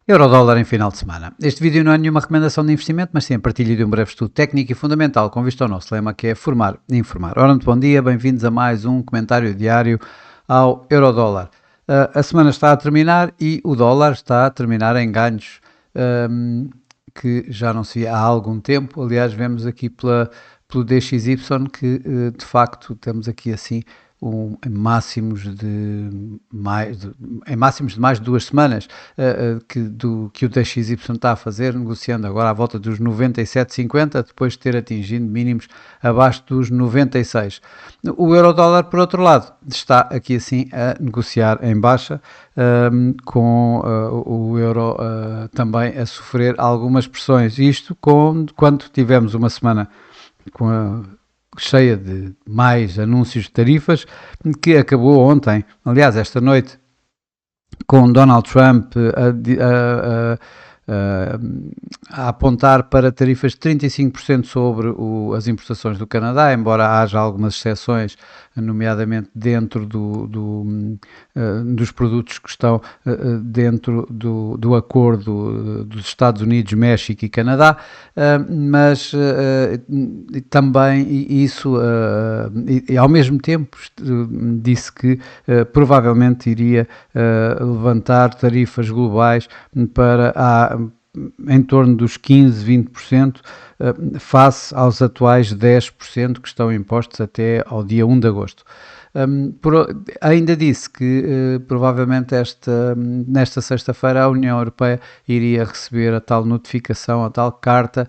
Eurodólar em final de semana. Este vídeo não é nenhuma recomendação de investimento, mas sim a partilha de um breve estudo técnico e fundamental com vista ao nosso lema, que é formar e informar. Ora, muito bom dia, bem-vindos a mais um comentário diário ao Eurodólar. A semana está a terminar e o dólar está a terminar em ganhos que já não se via há algum tempo. Aliás, vemos aqui pelo DXY que de facto temos aqui assim em máximos de mais de 2 semanas que o DXY está a fazer, negociando agora à volta dos 97,50, depois de ter atingido mínimos abaixo dos 96. O euro-dólar, por outro lado, está aqui assim a negociar em baixa, com o euro também a sofrer algumas pressões. Isto quando tivemos uma semana cheia de mais anúncios de tarifas, que acabou ontem, aliás, esta noite, com Donald Trump a apontar para tarifas de 35% sobre as importações do Canadá, embora haja algumas exceções, nomeadamente dentro dos produtos que estão dentro do acordo dos Estados Unidos, México e Canadá, mas também isso, e ao mesmo tempo disse que provavelmente iria levantar tarifas globais para em torno dos 15, 20%, face aos atuais 10% que estão impostos até ao dia 1 de agosto. Ainda disse que provavelmente nesta sexta-feira a União Europeia iria receber a tal notificação, a tal carta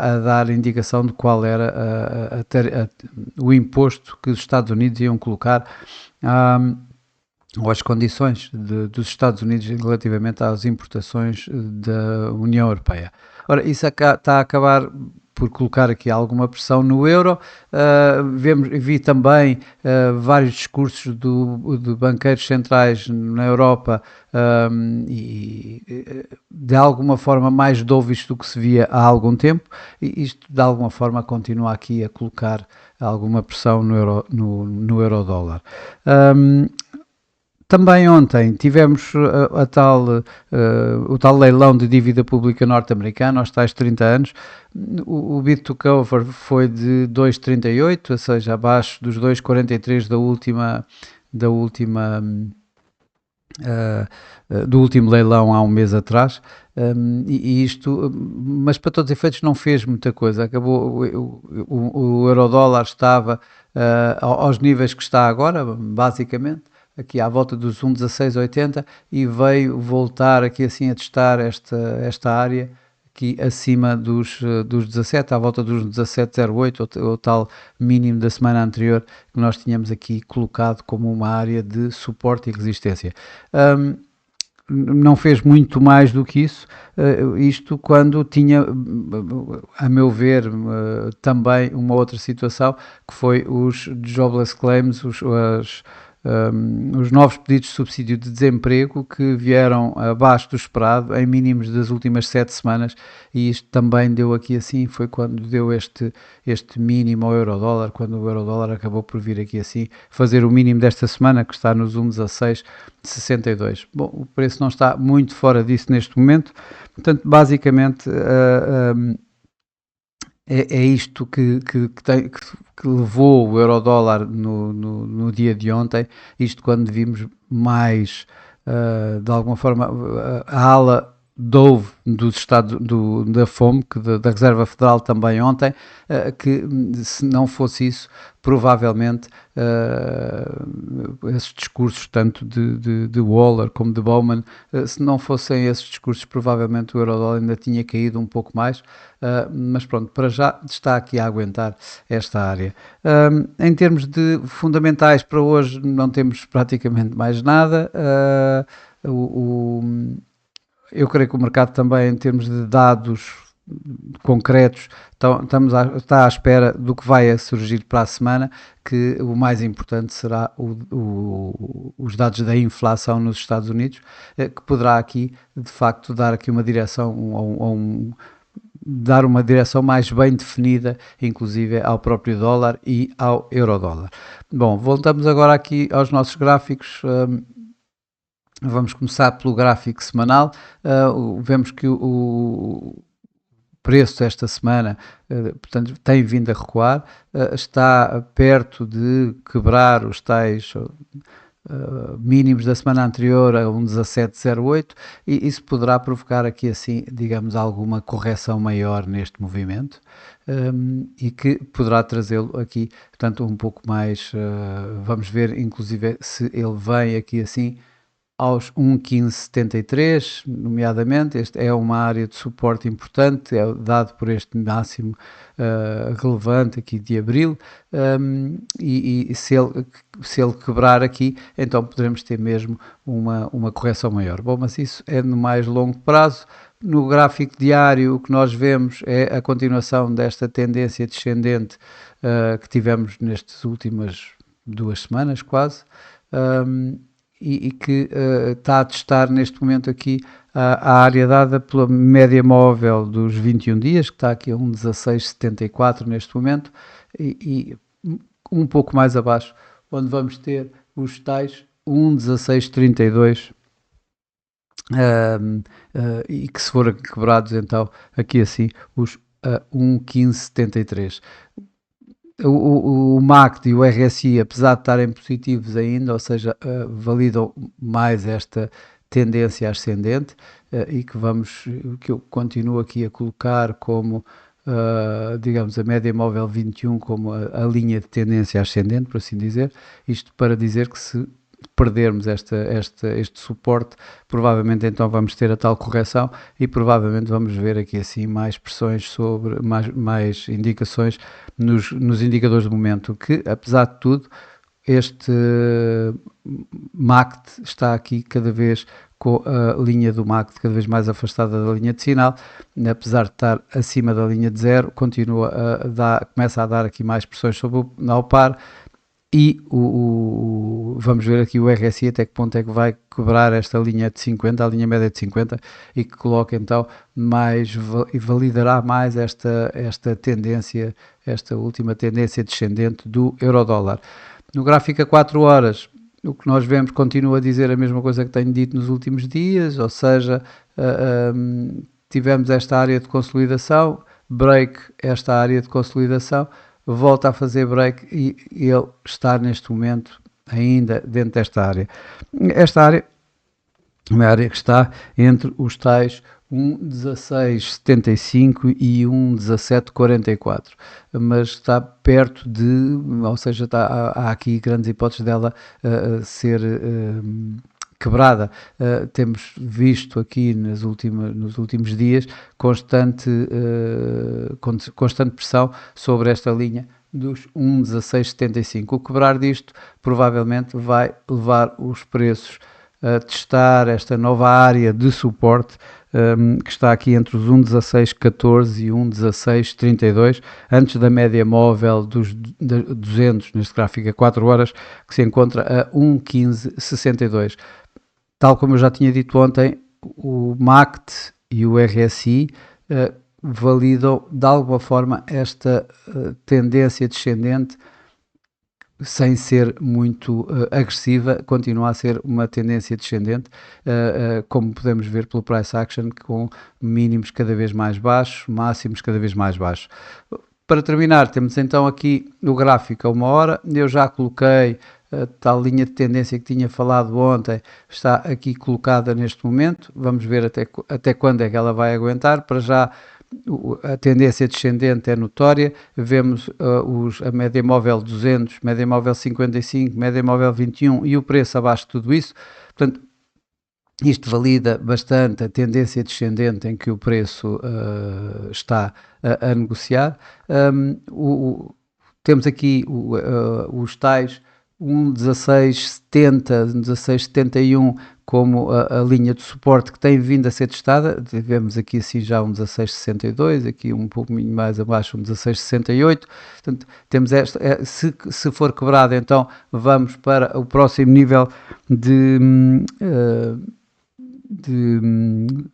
a dar indicação de qual era o imposto que os Estados Unidos iam colocar ou as condições dos Estados Unidos relativamente às importações da União Europeia. Ora, isso está a acabar por colocar aqui alguma pressão no euro. Vi também vários discursos de banqueiros centrais na Europa e de alguma forma mais dovish do que se via há algum tempo, e isto de alguma forma continua aqui a colocar alguma pressão no euro-dólar. Também ontem tivemos o tal leilão de dívida pública norte-americana, aos tais 30 anos. O bid to cover foi de 2,38, ou seja, abaixo dos 2,43 do último leilão há um mês atrás. Mas para todos os efeitos não fez muita coisa. Acabou, o euro-dólar estava aos níveis que está agora, basicamente, aqui à volta dos 1,1680, e veio voltar aqui assim a testar esta área aqui acima dos 17, à volta dos 17,08, o tal mínimo da semana anterior que nós tínhamos aqui colocado como uma área de suporte e resistência. Não fez muito mais do que isso, isto quando tinha, a meu ver, também uma outra situação, que foi os jobless claims, os novos pedidos de subsídio de desemprego, que vieram abaixo do esperado, em mínimos das últimas 7 semanas, e isto também deu aqui assim, foi quando deu este mínimo ao euro-dólar, quando o euro-dólar acabou por vir aqui assim, fazer o mínimo desta semana, que está nos 1,1662. Bom, o preço não está muito fora disso neste momento, portanto, basicamente, é isto que levou o euro-dólar no dia de ontem, isto quando vimos mais, de alguma forma, a ala dove dos Estados, da FOMC, da Reserva Federal também ontem, que se não fosse isso, provavelmente esses discursos, tanto de Waller como de Bowman, se não fossem esses discursos, provavelmente o euro-dólar ainda tinha caído um pouco mais, mas pronto, para já está aqui a aguentar esta área. Em termos de fundamentais, para hoje não temos praticamente mais nada. Eu creio que o mercado também, em termos de dados concretos, está à espera do que vai surgir para a semana, que o mais importante será os dados da inflação nos Estados Unidos, que poderá aqui, de facto, dar aqui uma direção, dar uma direção mais bem definida, inclusive ao próprio dólar e ao euro-dólar. Bom, voltamos agora aqui aos nossos gráficos. Vamos começar pelo gráfico semanal. Vemos que o preço esta semana, portanto, tem vindo a recuar, está perto de quebrar os tais mínimos da semana anterior a um 17,08, e isso poderá provocar aqui assim, digamos, alguma correção maior neste movimento, e que poderá trazê-lo aqui, portanto, um pouco mais, vamos ver inclusive se ele vem aqui assim aos 1,1573, nomeadamente. Este é uma área de suporte importante, é dado por este máximo relevante aqui de abril, e se ele quebrar aqui, então poderemos ter mesmo uma correção maior. Bom, mas isso é no mais longo prazo. No gráfico diário, o que nós vemos é a continuação desta tendência descendente que tivemos nestas últimas 2 semanas, quase. E que está a testar neste momento aqui a área dada pela média móvel dos 21 dias, que está aqui a 1,1674 neste momento, e um pouco mais abaixo, onde vamos ter os tais 1,1632, e que se forem quebrados então aqui assim os 1,1573. O MACD e o RSI, apesar de estarem positivos ainda, ou seja, validam mais esta tendência ascendente, e que eu continuo aqui a colocar como, digamos, a média móvel 21 como a linha de tendência ascendente, por assim dizer. Isto para dizer que se perdermos este suporte, provavelmente então vamos ter a tal correção e provavelmente vamos ver aqui assim mais pressões sobre, mais indicações nos indicadores de momento, que apesar de tudo, este MACD está aqui cada vez com a linha do MACD cada vez mais afastada da linha de sinal, apesar de estar acima da linha de zero, começa a dar aqui mais pressões sobre o par. E vamos ver aqui o RSI até que ponto é que vai quebrar esta linha de 50, a linha média de 50, e que coloca então mais e validará mais esta tendência, esta última tendência descendente do euro-dólar. No gráfico a 4 horas, o que nós vemos continua a dizer a mesma coisa que tenho dito nos últimos dias, ou seja, tivemos esta área de consolidação, break esta área de consolidação, volta a fazer break e ele está neste momento ainda dentro desta área. Esta área é uma área que está entre os tais 1,1675 e 1,1744, mas está perto de, ou seja, há aqui grandes hipóteses dela ser quebrada. Temos visto aqui nos últimos dias constante pressão sobre esta linha dos 1,1675. O quebrar disto provavelmente vai levar os preços a testar esta nova área de suporte, que está aqui entre os 1,1614 e 1,1632, antes da média móvel dos 200, neste gráfico a 4 horas, que se encontra a 1,1562. Tal como eu já tinha dito ontem, o MACD e o RSI validam de alguma forma esta tendência descendente sem ser muito agressiva, continua a ser uma tendência descendente, como podemos ver pelo price action, com mínimos cada vez mais baixos, máximos cada vez mais baixos. Para terminar, temos então aqui o gráfico a 1 hora. Eu já coloquei a tal linha de tendência que tinha falado ontem, está aqui colocada neste momento. Vamos ver até quando é que ela vai aguentar. Para já a tendência descendente é notória. Vemos a média móvel 200, média móvel 55, média móvel 21 e o preço abaixo de tudo isso. Portanto, isto valida bastante a tendência descendente em que o preço está a negociar. Temos aqui os tais 1,1670, 1,1671 como a linha de suporte que tem vindo a ser testada. Tivemos aqui assim já um 16,62, aqui um pouco mais abaixo um 16,68. Portanto, temos esta, se for quebrado, então vamos para o próximo nível de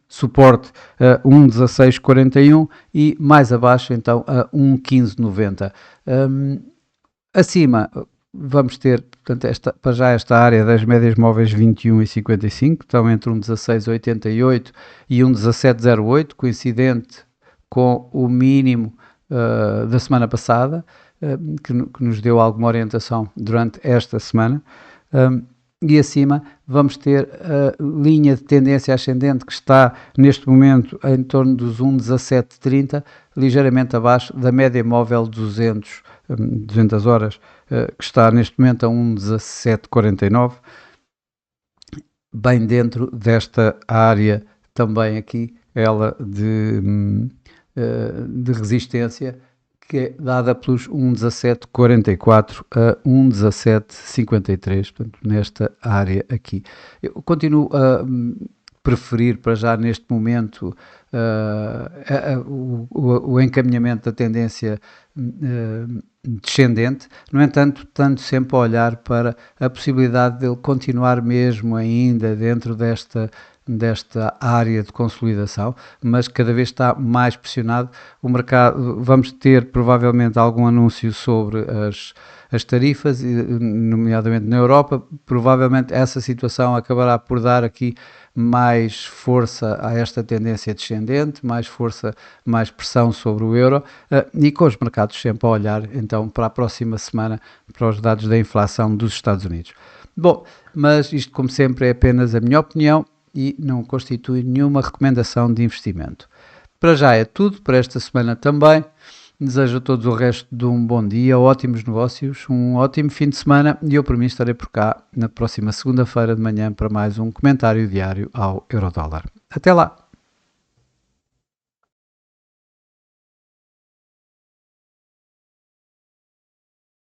suporte a 1,1641 e mais abaixo então a 1,1590. Acima vamos ter, portanto, para já esta área das médias móveis 21 e 55, estão entre um 16,88 e um 17,08, coincidente com o mínimo da semana passada, que nos deu alguma orientação durante esta semana. E acima vamos ter a linha de tendência ascendente que está neste momento em torno dos 1,1730, ligeiramente abaixo da média móvel 200 horas, que está neste momento a 1,1749, bem dentro desta área também aqui, ela de resistência, que é dada pelos 1,1744 a 1,1753, portanto, nesta área aqui. Eu continuo a preferir para já neste momento o encaminhamento da tendência descendente, no entanto, estando sempre a olhar para a possibilidade de ele continuar mesmo ainda dentro desta área de consolidação, mas cada vez está mais pressionado o mercado. Vamos ter provavelmente algum anúncio sobre as tarifas, nomeadamente na Europa. Provavelmente essa situação acabará por dar aqui mais força a esta tendência descendente, mais força, mais pressão sobre o euro, e com os mercados sempre a olhar então para a próxima semana para os dados da inflação dos Estados Unidos. Bom, mas isto como sempre é apenas a minha opinião e não constitui nenhuma recomendação de investimento. Para já é tudo, para esta semana também. Desejo a todos o resto de um bom dia, ótimos negócios, um ótimo fim de semana e eu por mim estarei por cá na próxima segunda-feira de manhã para mais um comentário diário ao Eurodólar. Até lá!